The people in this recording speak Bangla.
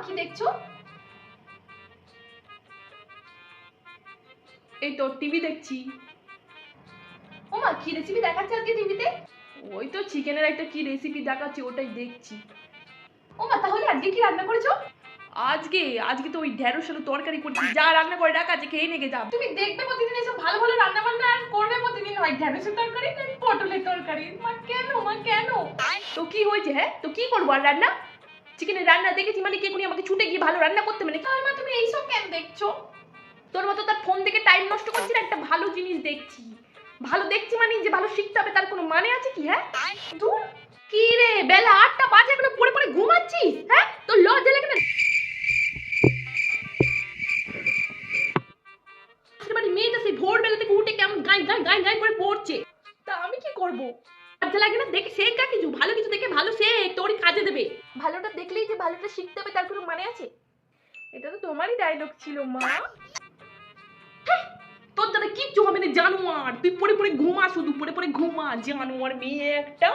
কি দেখছো? এই তো টিভি দেখছি। ও মা, কি রেসিপি দেখাচ্ছে আজকে টিভিতে? ওই তো চিকেনের একটা কি রেসিপি দেখাচ্ছে, ওটাই দেখছি। ও মা, তাহলে আজকে কি রান্না করেছো? আজকে আজকে তো ওই ঢেঁড়স আলু তরকারি করছি, যা রান্না করে রাখা আছে খেয়ে নেগে যা। তুমি দেখবে প্রতিদিন এসব ভালো ভালো রান্না বান্না, আর করবে প্রতিদিন হয় ঢেঁড়সের তরকারি না পটলের তরকারি। মা কেন, মা কেন? তো কি হয়েছে? হ্যাঁ তো কি করবো আর রান্না? চিকেনের রান্না দেখেছি মানে কে কোনি আমাকে ছুটে গিয়ে ভালো রান্না করতে মানে? তাহলে মা তুমি এইসব কেন দেখছো? তোর মতো তার ফোন দেখে টাইম নষ্ট করছি না, একটা ভালো জিনিস দেখছি। ভালো দেখছি মানে যে ভালো শিখতে হবে তার কোনো মানে আছে কি? হ্যাঁ দূর, কি রে, বেলা 8টা বাজে এখনো পড়ে পড়ে ঘুমাচ্ছিস? হ্যাঁ তোর লজ্জা লাগে না? বাড়ি মেয়েটা সেই ভোরবেলা থেকে উঠে কেমন গাই গাই গাই গাই করে পড়ছে, তা আমি কি করব? লজ্জা লাগে না? দেখে শেখ গা কিছু, ভালো কিছু দেখে ভালো শেখ, তোরই কাজে দেবে। ভালোটা দেখলেই যে ভালোটা শিখতে হবে তার কোনো মানে আছে? এটা তো তোমারই ডায়লগ ছিল মা। তোর দাদা কিচ্ছু হবে না জানোয়ার, তুই পড়ে পড়ে ঘুমা, শুধু পড়ে পড়ে ঘুমা, জানোয়ার মেয়ে একটা।